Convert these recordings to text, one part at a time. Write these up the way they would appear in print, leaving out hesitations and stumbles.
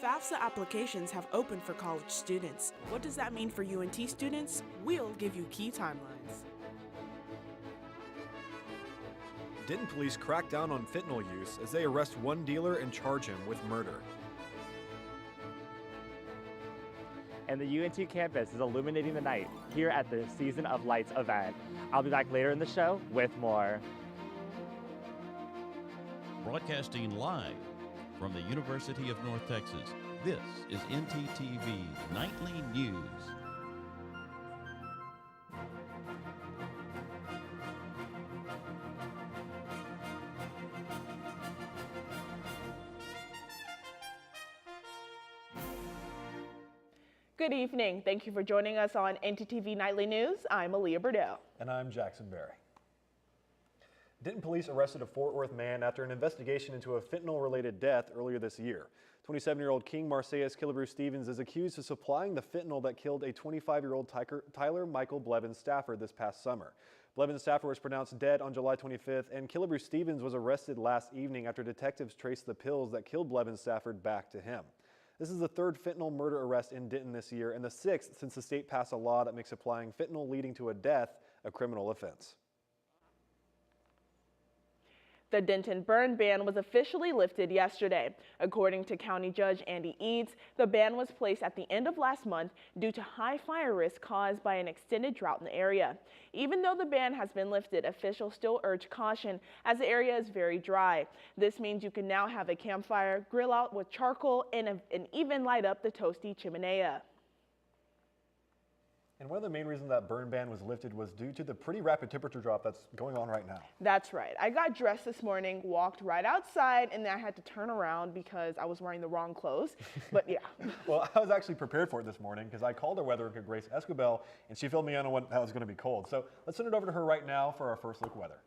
FAFSA applications have opened for college students. What does that mean for UNT students? We'll give you key timelines. Denton police crack down on fentanyl use as they arrest one dealer and charge him with murder. And the UNT campus is illuminating the night here at the Season of Lights event. I'll be back later in the show with more. Broadcasting live from the University of North Texas, this is ntTV Nightly News. Good evening. Thank you for joining us on ntTV Nightly News. I'm Aaliyah Burdell. And I'm Jackson Berry. Denton police arrested a Fort Worth man after an investigation into a fentanyl-related death earlier this year. 27-year-old King Marseilles Killebrew Stevens is accused of supplying the fentanyl that killed a 25-year-old Tyler Michael Blevins Stafford this past summer. Blevins Stafford was pronounced dead on July 25th, and Killebrew Stevens was arrested last evening after detectives traced the pills that killed Blevins Stafford back to him. This is the third fentanyl murder arrest in Denton this year and the sixth since the state passed a law that makes applying fentanyl leading to a death a criminal offense. The Denton burn ban was officially lifted yesterday. According to County Judge Andy Eads, the ban was placed at the end of last month due to high fire risk caused by an extended drought in the area. Even though the ban has been lifted, officials still urge caution as the area is very dry. This means you can now have a campfire, grill out with charcoal, and even light up the toasty chimenea. And one of the main reasons that burn ban was lifted was due to the pretty rapid temperature drop that's going on right now. That's right. I got dressed this morning, walked right outside, and then I had to turn around because I was wearing the wrong clothes. But yeah. Well, I was actually prepared for it this morning because I called our weather anchor, Grace Escobel, and she filled me in on what was going to be cold. So let's send it over to her right now for our first look weather.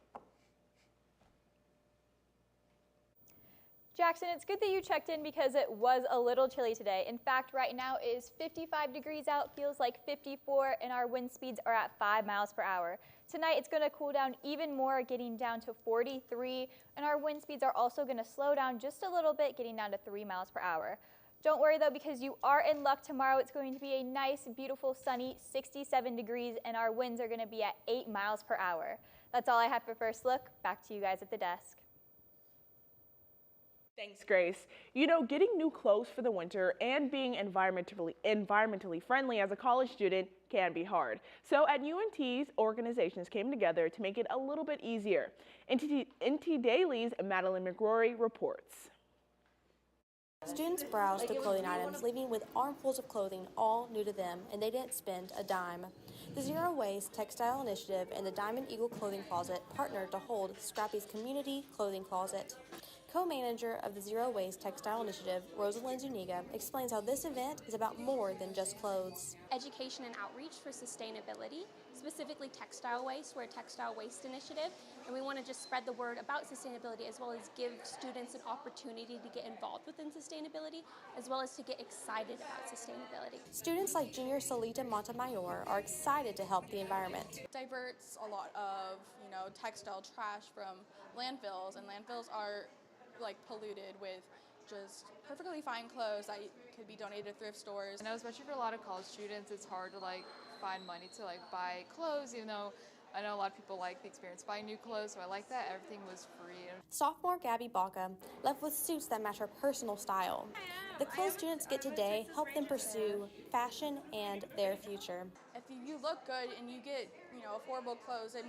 Jackson, it's good that you checked in because it was a little chilly today. In fact, right now it is 55 degrees out, feels like 54, and our wind speeds are at 5 miles per hour. Tonight it's going to cool down even more, getting down to 43, and our wind speeds are also going to slow down just a little bit, getting down to 3 miles per hour. Don't worry though, because you are in luck. Tomorrow it's going to be a nice, beautiful, sunny 67 degrees, and our winds are going to be at 8 miles per hour. That's all I have for first look. Back to you guys at the desk. Thanks, Grace. You know, getting new clothes for the winter and being environmentally friendly as a college student can be hard. So at UNT's, organizations came together to make it a little bit easier. NT Daily's Madeline McRory reports. Students browsed the clothing items, leaving with armfuls of clothing all new to them, and they didn't spend a dime. The Zero Waste Textile Initiative and the Diamond Eagle Clothing Closet partnered to hold Scrappy's Community Clothing Closet. Co-manager of the Zero Waste Textile Initiative, Rosalind Zuniga, explains how this event is about more than just clothes. Education and outreach for sustainability, specifically textile waste. We're a textile waste initiative, and we want to just spread the word about sustainability as well as give students an opportunity to get involved within sustainability as well as to get excited about sustainability. Students like junior Salita Montemayor are excited to help the environment. It diverts a lot of, textile trash from landfills, and landfills are polluted with just perfectly fine clothes that could be donated to thrift stores. I know especially for a lot of college students, it's hard to find money to buy clothes, even though I know a lot of people like the experience of buying new clothes, so I like that everything was free. Sophomore Gabby Baca left with suits that match her personal style. The clothes students get today help them pursue fashion and their future. If you look good and you get, affordable clothes, it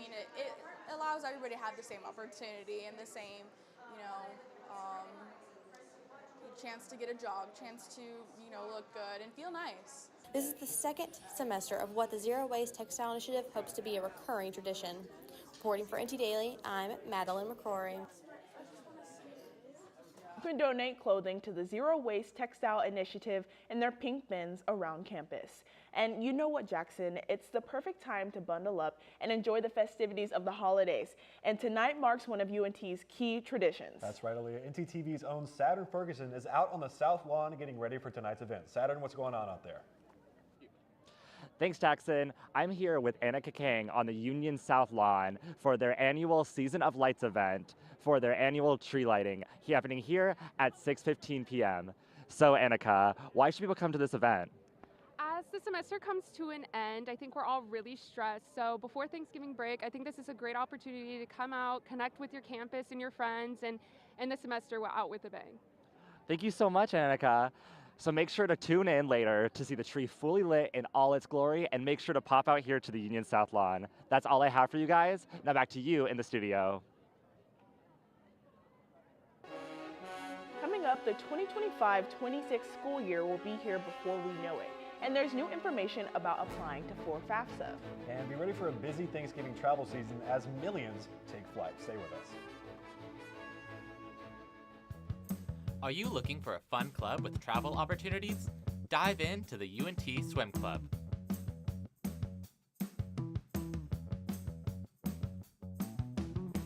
allows everybody to have the same opportunity and the same, chance to get a job, chance to, look good and feel nice. This is the second semester of what the Zero Waste Textile Initiative hopes to be a recurring tradition. Reporting for NT Daily, I'm Madeline McCrory. You can donate clothing to the Zero Waste Textile Initiative in their pink bins around campus. And you know what, Jackson? It's the perfect time to bundle up and enjoy the festivities of the holidays. And tonight marks one of UNT's key traditions. That's right, Aaliyah. ntTV's own Saturn Ferguson is out on the South Lawn getting ready for tonight's event. Saturn, what's going on out there? Thanks, Jackson. I'm here with Anna Kakang on the Union South Lawn for their annual Season of Lights event for their annual tree lighting happening here at 6:15 p.m. So Annika, why should people come to this event? As the semester comes to an end, I think we're all really stressed. So before Thanksgiving break, I think this is a great opportunity to come out, connect with your campus and your friends, and end the semester out with a bang. Thank you so much, Annika. So make sure to tune in later to see the tree fully lit in all its glory, and make sure to pop out here to the Union South Lawn. That's all I have for you guys. Now back to you in the studio. Coming up, the 2025-26 school year will be here before we know it. And there's new information about applying for FAFSA. And be ready for a busy Thanksgiving travel season as millions take flight. Stay with us. Are you looking for a fun club with travel opportunities? Dive into the UNT Swim Club.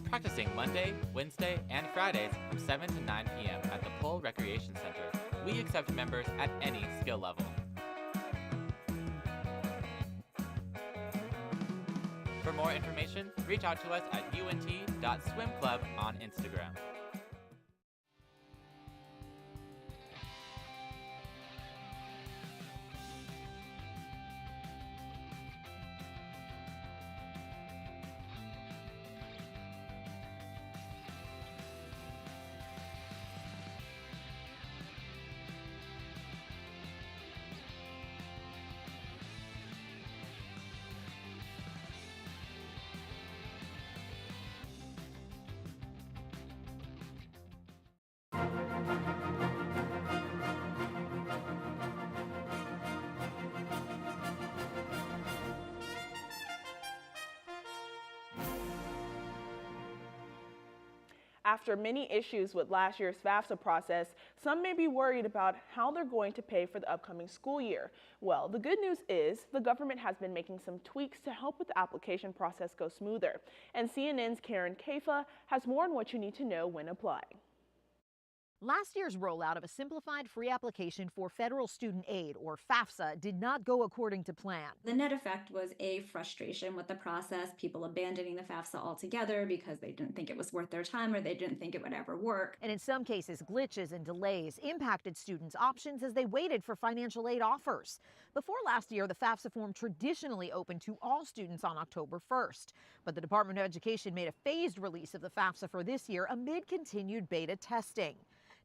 Practicing Monday, Wednesday, and Fridays from 7 to 9 p.m. at the Pole Recreation Center. We accept members at any skill level. For more information, reach out to us at unt.swimclub on Instagram. After many issues with last year's FAFSA process, some may be worried about how they're going to pay for the upcoming school year. Well, the good news is the government has been making some tweaks to help with the application process go smoother. And CNN's Karen Kaifa has more on what you need to know when applying. Last year's rollout of a simplified free application for federal student aid, or FAFSA, did not go according to plan. The net effect was a frustration with the process, people abandoning the FAFSA altogether because they didn't think it was worth their time or they didn't think it would ever work. And in some cases, glitches and delays impacted students' options as they waited for financial aid offers. Before last year, the FAFSA form traditionally opened to all students on October 1st. But the Department of Education made a phased release of the FAFSA for this year amid continued beta testing.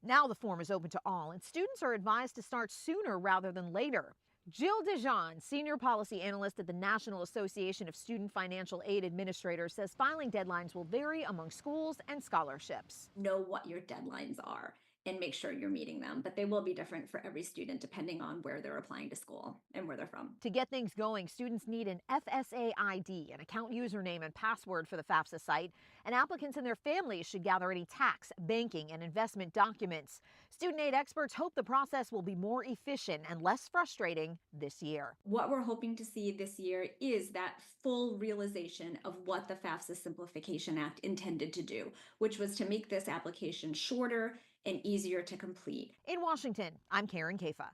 Now the form is open to all, and students are advised to start sooner rather than later. Jill Dijon, senior policy analyst at the National Association of Student Financial Aid Administrators, says filing deadlines will vary among schools and scholarships. Know what your deadlines are and make sure you're meeting them, but they will be different for every student depending on where they're applying to school and where they're from. To get things going, students need an FSA ID, an account username and password for the FAFSA site, and applicants and their families should gather any tax, banking, and investment documents. Student aid experts hope the process will be more efficient and less frustrating this year. What we're hoping to see this year is that full realization of what the FAFSA Simplification Act intended to do, which was to make this application shorter and easier to complete. In Washington, I'm Karen Kaifa.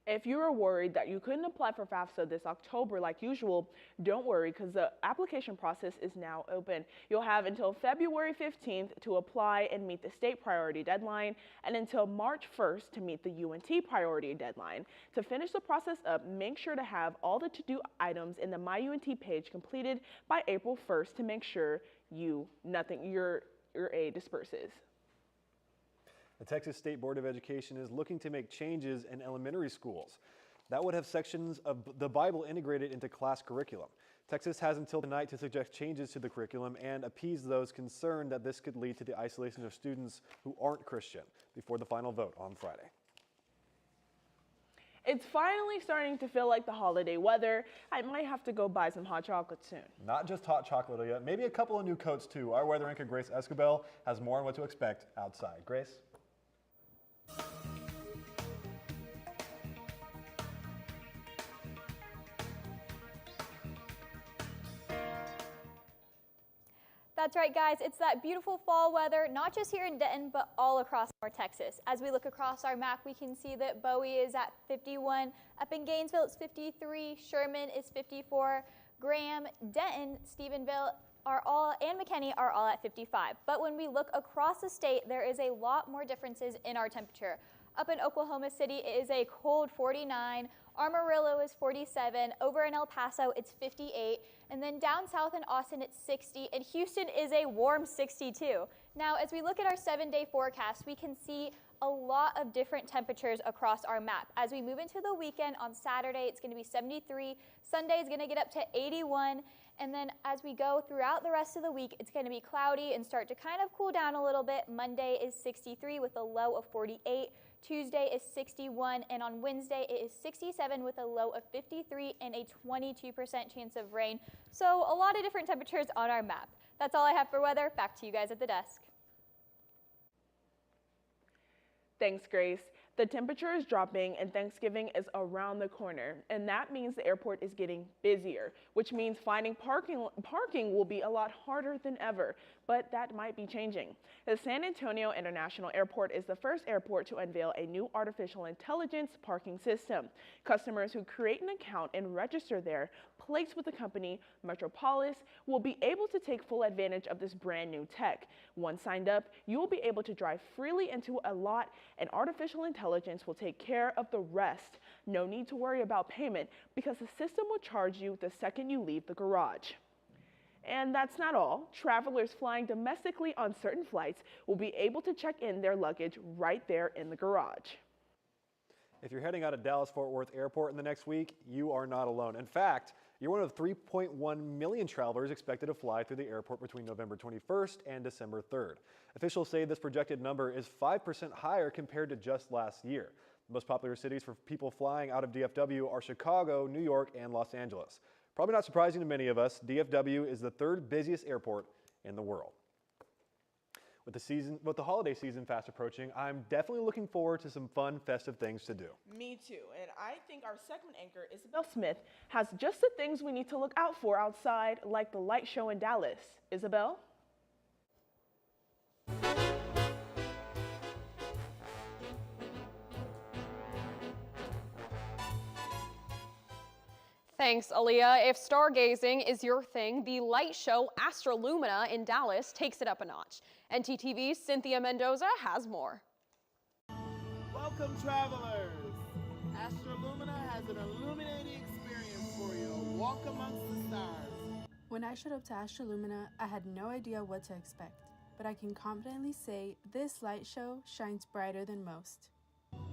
If you were worried that you couldn't apply for FAFSA this October like usual, don't worry because the application process is now open. You'll have until February 15th to apply and meet the state priority deadline and until March 1st to meet the UNT priority deadline. To finish the process up, make sure to have all the to-do items in the My UNT page completed by April 1st to make sure your aid disperses. The Texas State Board of Education is looking to make changes in elementary schools. That would have sections of the Bible integrated into class curriculum. Texas has until tonight to suggest changes to the curriculum and appease those concerned that this could lead to the isolation of students who aren't Christian before the final vote on Friday. It's finally starting to feel like the holiday weather. I might have to go buy some hot chocolate soon. Not just hot chocolate yet, maybe a couple of new coats too. Our weather anchor Grace Escobel has more on what to expect outside. Grace? That's right, guys. It's that beautiful fall weather, not just here in Denton, but all across North Texas. As we look across our map, we can see that Bowie is at 51. Up in Gainesville, it's 53. Sherman is 54. Graham, Denton, Stephenville, and McKinney are all at 55. But when we look across the state, there is a lot more differences in our temperature. Up in Oklahoma City, it is a cold 49. Amarillo is 47. Over in El Paso, it's 58. And then down south in Austin, it's 60. And Houston is a warm 62. Now, as we look at our 7-day forecast, we can see a lot of different temperatures across our map. As we move into the weekend, on Saturday, it's going to be 73. Sunday is going to get up to 81. And then as we go throughout the rest of the week, it's going to be cloudy and start to kind of cool down a little bit. Monday is 63 with a low of 48. Tuesday is 61, and on Wednesday it is 67 with a low of 53 and a 22% chance of rain. So a lot of different temperatures on our map. That's all I have for weather. Back to you guys at the desk. Thanks, Grace. The temperature is dropping and Thanksgiving is around the corner, and that means the airport is getting busier, which means finding parking will be a lot harder than ever, but that might be changing. The San Antonio International Airport is the first airport to unveil a new artificial intelligence parking system. Customers who create an account and register their place with the company Metropolis will be able to take full advantage of this brand new tech. Once signed up, you will be able to drive freely into a lot, and artificial intelligence will take care of the rest. No need to worry about payment because the system will charge you the second you leave the garage. And that's not all. Travelers flying domestically on certain flights will be able to check in their luggage right there in the garage. If you're heading out of Dallas-Fort Worth Airport in the next week, you are not alone. In fact, you're one of 3.1 million travelers expected to fly through the airport between November 21st and December 3rd. Officials say this projected number is 5% higher compared to just last year. The most popular cities for people flying out of DFW are Chicago, New York, and Los Angeles. Probably not surprising to many of us, DFW is the third busiest airport in the world. With the holiday season fast approaching, I'm definitely looking forward to some fun, festive things to do. Me too, and I think our segment anchor, Isabel Smith, has just the things we need to look out for outside, like the light show in Dallas. Isabel? Thanks, Aaliyah. If stargazing is your thing, the light show Astrolumina in Dallas takes it up a notch. ntTV's Cynthia Mendoza has more. Welcome, travelers. Astrolumina has an illuminating experience for you. Walk amongst the stars. When I showed up to Astrolumina, I had no idea what to expect, but I can confidently say this light show shines brighter than most.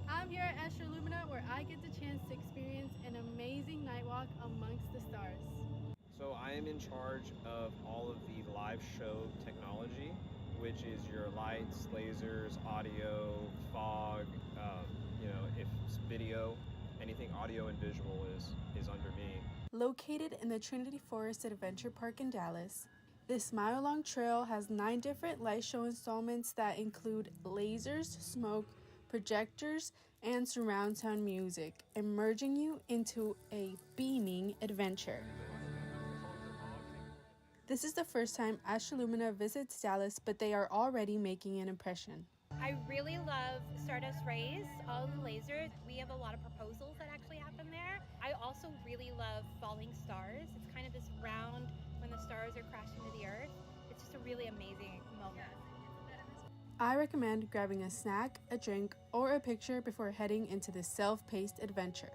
I'm here at Astrolumina where I get the chance to experience an amazing night walk amongst the stars. So I am in charge of all of the live show technology, which is your lights, lasers, audio, fog, if it's video, anything audio and visual is under me. Located in the Trinity Forest Adventure Park in Dallas, this mile-long trail has 9 different light show installments that include lasers, smoke, projectors, and surround sound music, immersing you into a beaming adventure. This is the first time Astrolumina visits Dallas, but they are already making an impression. I really love Stardust Rays, all the lasers. We have a lot of proposals that actually happen there. I also really love Falling Stars. It's kind of this round when the stars are crashing to the earth. It's just a really amazing moment. I recommend grabbing a snack, a drink, or a picture before heading into this self-paced adventure.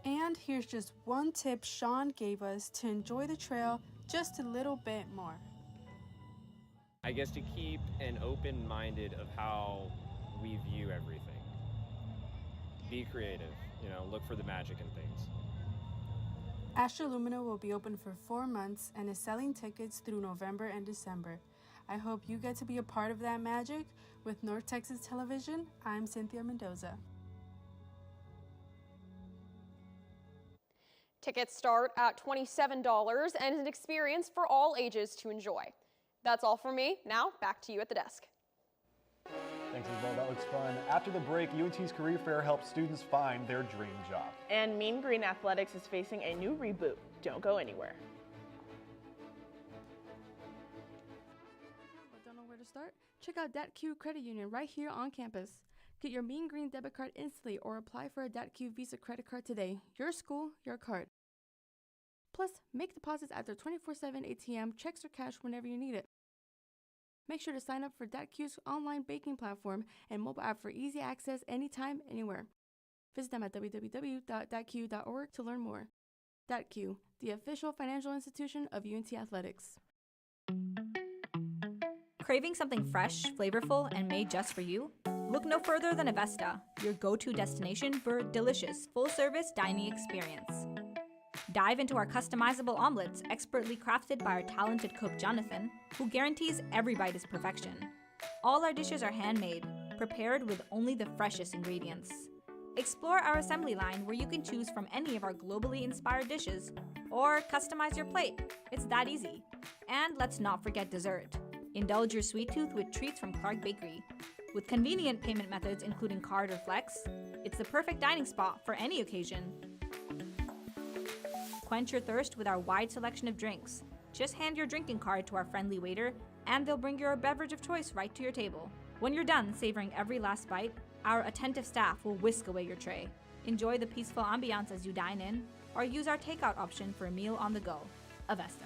And here's just one tip Sean gave us to enjoy the trail just a little bit more. I guess to keep an open-minded of how we view everything. Be creative, look for the magic in things. Astrolumina will be open for 4 months and is selling tickets through November and December. I hope you get to be a part of that magic. With North Texas Television, I'm Cynthia Mendoza. Tickets start at $27 and is an experience for all ages to enjoy. That's all from me. Now, back to you at the desk. Thanks, Isabel. That looks fun. After the break, UNT's career fair helps students find their dream job. And Mean Green Athletics is facing a new reboot. Don't go anywhere. Don't know where to start? Check out DatQ Credit Union right here on campus. Get your Mean Green debit card instantly or apply for a DatQ Visa credit card today. Your school, your card. Plus, make deposits at their 24/7 ATM, checks or cash whenever you need it. Make sure to sign up for DATQ's online banking platform and mobile app for easy access anytime, anywhere. Visit them at www.datq.org to learn more. DATQ, the official financial institution of UNT Athletics. Craving something fresh, flavorful, and made just for you? Look no further than Avesta, your go-to destination for a delicious, full-service dining experience. Dive into our customizable omelets, expertly crafted by our talented cook Jonathan, who guarantees every bite is perfection. All our dishes are handmade, prepared with only the freshest ingredients. Explore our assembly line where you can choose from any of our globally inspired dishes, or customize your plate. It's that easy. And let's not forget dessert. Indulge your sweet tooth with treats from Clark Bakery. With convenient payment methods including card or flex, it's the perfect dining spot for any occasion. Quench your thirst with our wide selection of drinks. Just hand your drinking card to our friendly waiter, and they'll bring your beverage of choice right to your table. When you're done savoring every last bite, our attentive staff will whisk away your tray. Enjoy the peaceful ambiance as you dine in, or use our takeout option for a meal on the go. Avesta.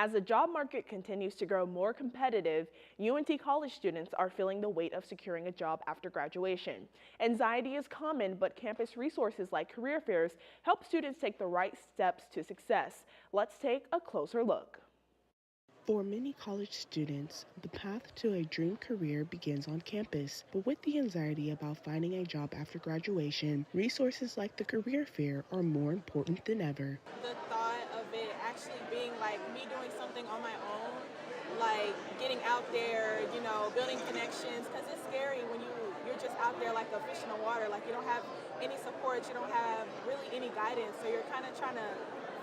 As the job market continues to grow more competitive, UNT college students are feeling the weight of securing a job after graduation. Anxiety is common, but campus resources like career fairs help students take the right steps to success. Let's take a closer look. For many college students, the path to a dream career begins on campus, but with the anxiety about finding a job after graduation, resources like the career fair are more important than ever. The thought of it actually being like me doing something on my own, like getting out there, you know, building connections, because it's scary when you're just out there like a fish in the water, like you don't have any support, you don't have really any guidance, so you're kind of trying to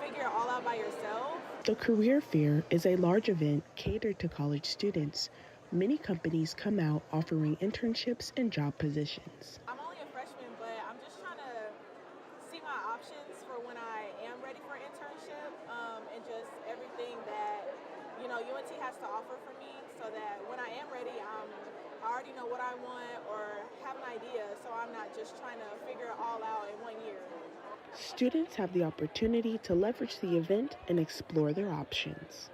figure it all out by yourself. The career fair is a large event catered to college students. Many companies come out offering internships and job positions. I'm only a freshman, but I'm just trying to see my options for when I am ready for an internship, and just everything that, you know, UNT has to offer for me, so that when I am ready, I already know what I want or have an idea, so I'm not just trying to figure it all out in 1 year. Students have the opportunity to leverage the event and explore their options.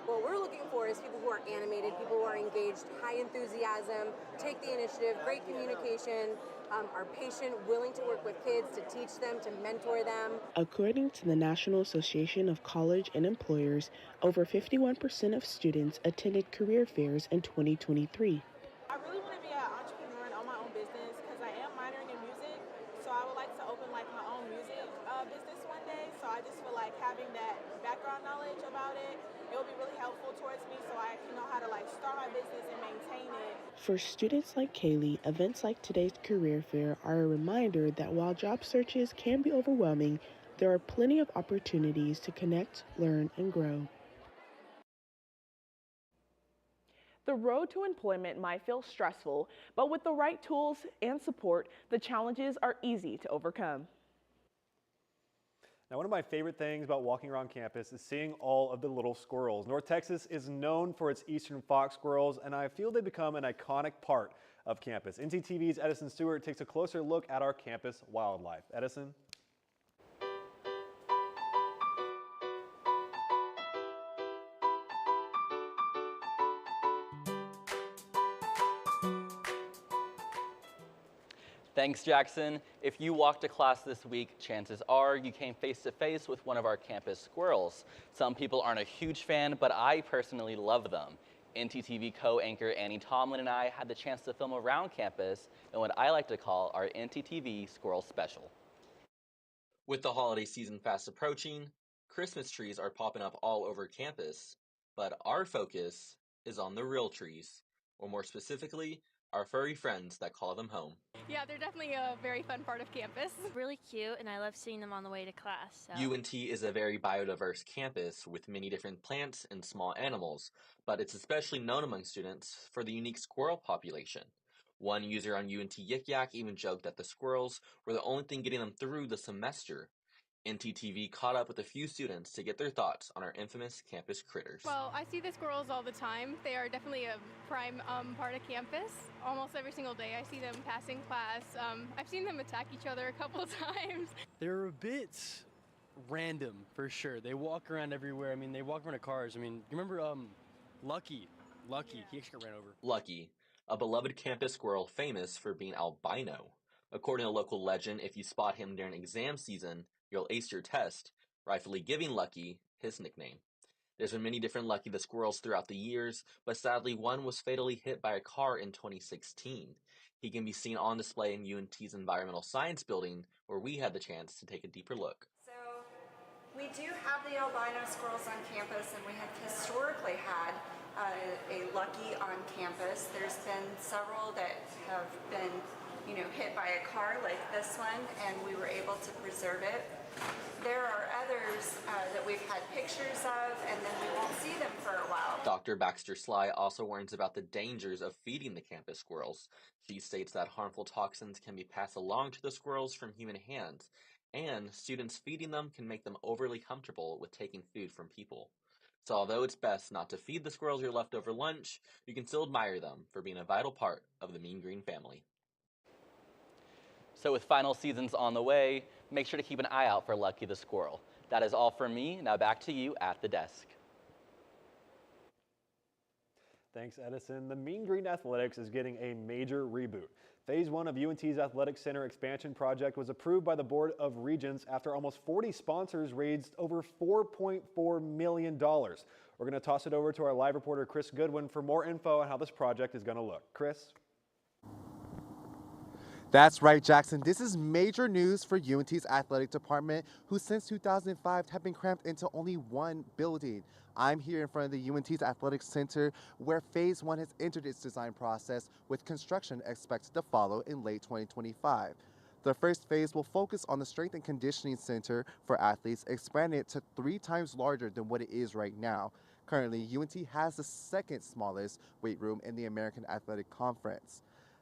What we're looking for is people who are animated, people who are engaged, high enthusiasm, take the initiative, great communication, are patient, willing to work with kids, to teach them, to mentor them. According to the National Association of College and Employers, over 51% of students attended career fairs in 2023. I really want to be an entrepreneur and own my own business because I am minoring in music, so I would like to open like my own music business one day. So I just feel like having that background knowledge about it will be really helpful towards me, so I can know how to like start my business and maintain it. For students like Kaylee, events like today's career fair are a reminder that while job searches can be overwhelming, there are plenty of opportunities to connect, learn, and grow. The road to employment might feel stressful, but with the right tools and support, the challenges are easy to overcome. Now, one of my favorite things about walking around campus is seeing all of the little squirrels. North Texas is known for its eastern fox squirrels, and I feel they become an iconic part of campus. ntTV's Edison Stewart takes a closer look at our campus wildlife. Edison? Thanks, Jackson. If you walked to class this week, chances are you came face to face with one of our campus squirrels. Some people aren't a huge fan, but I personally love them. ntTV co-anchor Annie Tomlin and I had the chance to film around campus in what I like to call our ntTV Squirrel Special. With the holiday season fast approaching, Christmas trees are popping up all over campus, but our focus is on the real trees, or more specifically, our furry friends that call them home. Yeah, they're definitely a very fun part of campus. Really cute, and I love seeing them on the way to class. So. UNT is a very biodiverse campus with many different plants and small animals, but it's especially known among students for the unique squirrel population. One user on UNT Yik Yak even joked that the squirrels were the only thing getting them through the semester. ntTV caught up with a few students to get their thoughts on our infamous campus critters. Well, I see the squirrels all the time. They are definitely a prime part of campus. Almost every single day I see them passing class. I've seen them attack each other a couple times. They're a bit random, for sure. They walk around everywhere. I mean, they walk around the cars. I mean, you remember Lucky? Lucky, he actually got ran over. Lucky, a beloved campus squirrel famous for being albino. According to local legend, if you spot him during exam season, you'll ace your test, rightfully giving Lucky his nickname. There's been many different Lucky the squirrels throughout the years, but sadly one was fatally hit by a car in 2016. He can be seen on display in UNT's Environmental Science Building, where we had the chance to take a deeper look. So we do have the albino squirrels on campus, and we have historically had a Lucky on campus. There's been several that have been hit by a car like this one, and we were able to preserve it. There are others that we've had pictures of, and then we won't see them for a while. Dr. Baxter Sly also warns about the dangers of feeding the campus squirrels. She states that harmful toxins can be passed along to the squirrels from human hands, and students feeding them can make them overly comfortable with taking food from people. So although it's best not to feed the squirrels your leftover lunch, you can still admire them for being a vital part of the Mean Green family. So with final seasons on the way, make sure to keep an eye out for Lucky the squirrel. That is all from me. Now back to you at the desk. Thanks, Edison. The Mean Green Athletics is getting a major reboot. Phase 1 of UNT's Athletic Center expansion project was approved by the Board of Regents after almost 40 sponsors raised over $4.4 million. We're going to toss it over to our live reporter, Chris Goodwin, for more info on how this project is going to look. Chris? That's right, Jackson. This is major news for UNT's athletic department, who since 2005 have been cramped into only one building. I'm here in front of the UNT's Athletic Center, where Phase 1 has entered its design process, with construction expected to follow in late 2025. The first phase will focus on the Strength and Conditioning Center for athletes, expanding it to 3 times larger than what it is right now. Currently, UNT has the second smallest weight room in the American Athletic Conference.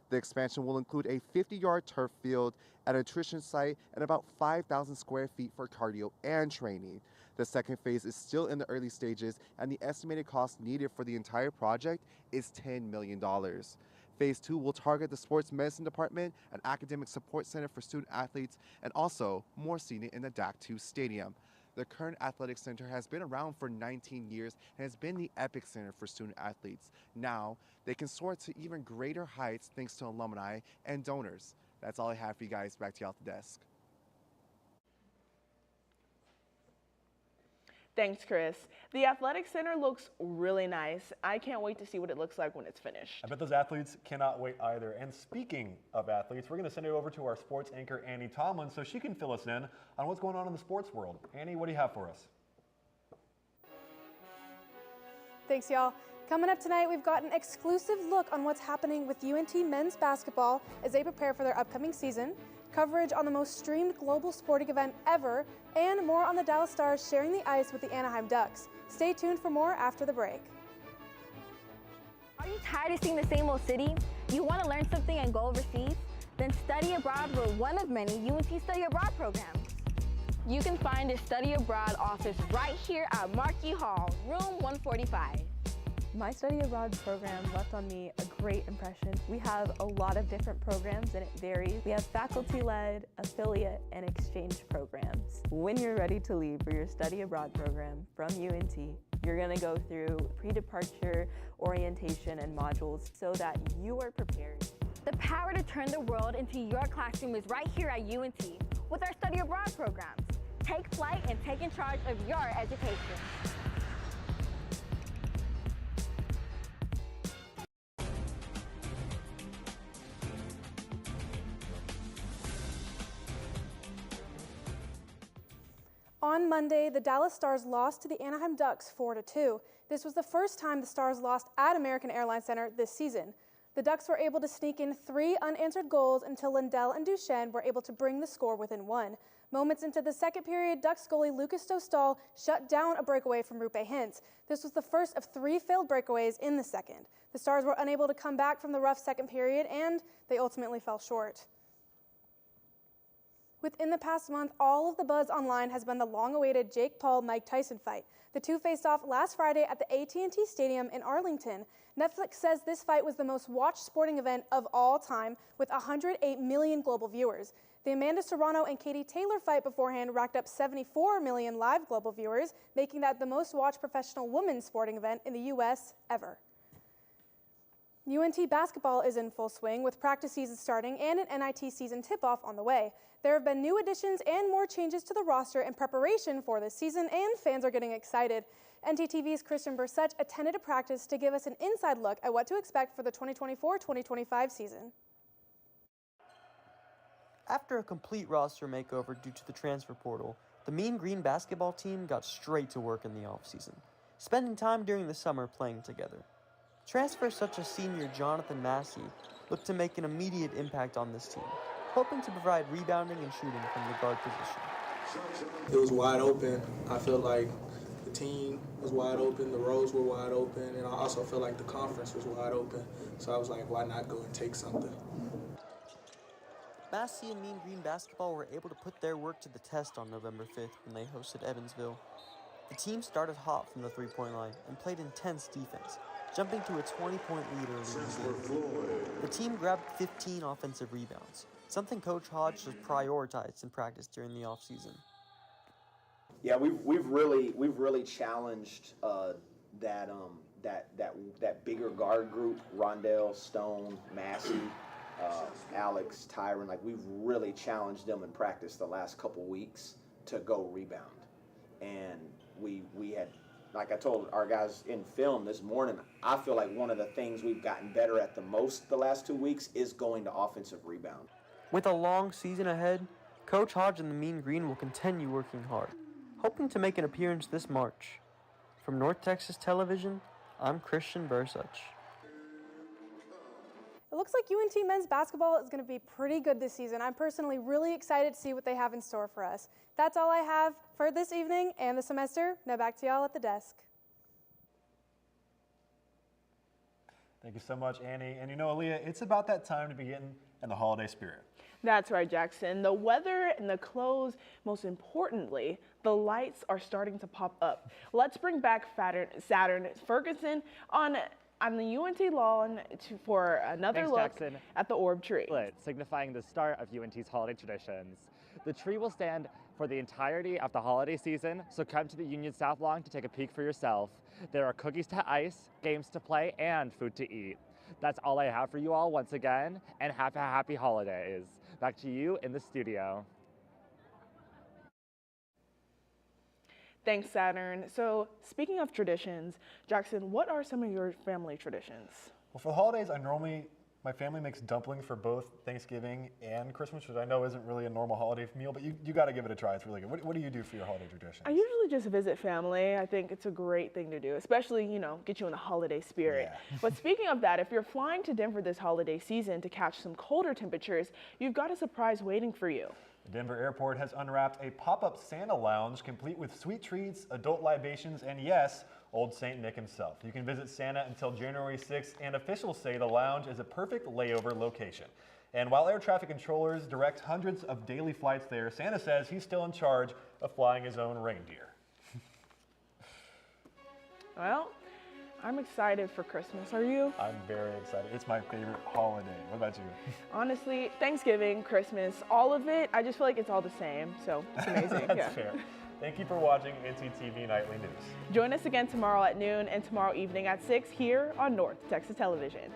The expansion will include a 50-yard turf field, a nutrition site, and about 5,000 square feet for cardio and training. The second phase is still in the early stages, and the estimated cost needed for the entire project is $10 million. Phase 2 will target the sports medicine department, an academic support center for student athletes, and also more seating in the DAC2 stadium. The current athletic center has been around for 19 years and has been the epicenter for student athletes. Now, they can soar to even greater heights thanks to alumni and donors. That's all I have for you guys. Back to you at the desk. Thanks, Chris. The athletic center looks really nice. I can't wait to see what it looks like when it's finished. I bet those athletes cannot wait either. And speaking of athletes, we're going to send it over to our sports anchor, Annie Tomlin, so she can fill us in on what's going on in the sports world. Annie, what do you have for us? Thanks, y'all. Coming up tonight, we've got an exclusive look on what's happening with UNT men's basketball as they prepare for their upcoming season, coverage on the most streamed global sporting event ever, and more on the Dallas Stars sharing the ice with the Anaheim Ducks. Stay tuned for more after the break. Are you tired of seeing the same old city? You want to learn something and go overseas? Then study abroad with one of many UNT Study Abroad programs. You can find a Study Abroad office right here at Markey Hall, room 145. My study abroad program left on me a great impression. We have a lot of different programs and it varies. We have faculty-led, affiliate, and exchange programs. When you're ready to leave for your study abroad program from UNT, you're gonna go through pre-departure orientation and modules so that you are prepared. The power to turn the world into your classroom is right here at UNT with our study abroad programs. Take flight and take in charge of your education. On Monday, the Dallas Stars lost to the Anaheim Ducks 4-2. This was the first time the Stars lost at American Airlines Center this season. The Ducks were able to sneak in 3 unanswered goals until Lindell and Duchesne were able to bring the score within 1. Moments into the second period, Ducks goalie Lucas Dostal shut down a breakaway from Rupe Hintz. This was the first of 3 failed breakaways in the second. The Stars were unable to come back from the rough second period, and they ultimately fell short. Within the past month, all of the buzz online has been the long-awaited Jake Paul-Mike Tyson fight. The two faced off last Friday at the AT&T Stadium in Arlington. Netflix says this fight was the most watched sporting event of all time, with 108 million global viewers. The Amanda Serrano and Katie Taylor fight beforehand racked up 74 million live global viewers, making that the most watched professional women's sporting event in the U.S. ever. UNT basketball is in full swing, with practice season starting and an NIT season tip-off on the way. There have been new additions and more changes to the roster in preparation for this season, and fans are getting excited. ntTV's Christian Bursuch attended a practice to give us an inside look at what to expect for the 2024-2025 season. After a complete roster makeover due to the transfer portal, the Mean Green basketball team got straight to work in the offseason, spending time during the summer playing together. Transfers such as senior Jonathan Massey look to make an immediate impact on this team, hoping to provide rebounding and shooting from the guard position. It was wide open. I feel like the team was wide open, the roads were wide open, and I also feel like the conference was wide open. So I was like, why not go and take something? Massey and Mean Green basketball were able to put their work to the test on November 5th when they hosted Evansville. The team started hot from the three-point line and played intense defense, jumping to a 20-point lead early in the game. The team grabbed 15 offensive rebounds, something Coach Hodge has prioritized in practice during the offseason. Yeah, we've really challenged that bigger guard group: Rondell, Stone, Massey, Alex, Tyron. Like, we've really challenged them in practice the last couple weeks to go rebound, and we had. Like I told our guys in film this morning, I feel like one of the things we've gotten better at the most the last 2 weeks is going to offensive rebound. With a long season ahead, Coach Hodge and the Mean Green will continue working hard, hoping to make an appearance this March. From North Texas Television, I'm Christian Bursuch. It looks like UNT men's basketball is going to be pretty good this season. I'm personally really excited to see what they have in store for us. That's all I have for this evening and the semester. Now back to y'all at the desk. Thank you so much, Annie. And you know, Aaliyah, it's about that time to be getting in the holiday spirit. That's right, Jackson. The weather and the clothes, most importantly, the lights are starting to pop up. Let's bring back Saturn Ferguson on the UNT lawn for another look at the orb tree. Signifying the start of UNT's holiday traditions. The tree will stand for the entirety of the holiday season, so come to the Union South lawn to take a peek for yourself. There are cookies to ice, games to play, and food to eat. That's all I have for you all once again, and happy holidays. Back to you in the studio. Thanks, Saturn. So, speaking of traditions, Jackson, what are some of your family traditions? Well, for the holidays, my family makes dumplings for both Thanksgiving and Christmas, which I know isn't really a normal holiday meal, but you got to give it a try. It's really good. What do you do for your holiday tradition? I usually just visit family. I think it's a great thing to do, especially, get you in the holiday spirit. Yeah. But speaking of that, if you're flying to Denver this holiday season to catch some colder temperatures, you've got a surprise waiting for you. The Denver airport has unwrapped a pop-up Santa lounge complete with sweet treats, adult libations, and yes, Old St. Nick himself. You can visit Santa until January 6th, and officials say the lounge is a perfect layover location. And while air traffic controllers direct hundreds of daily flights there, Santa says he's still in charge of flying his own reindeer. Well, I'm excited for Christmas. Are you? I'm very excited. It's my favorite holiday. What about you? Honestly, Thanksgiving, Christmas, all of it, I just feel like it's all the same. So it's amazing. That's fair. Thank you for watching ntTV Nightly News. Join us again tomorrow at noon and tomorrow evening at 6 here on North Texas Television.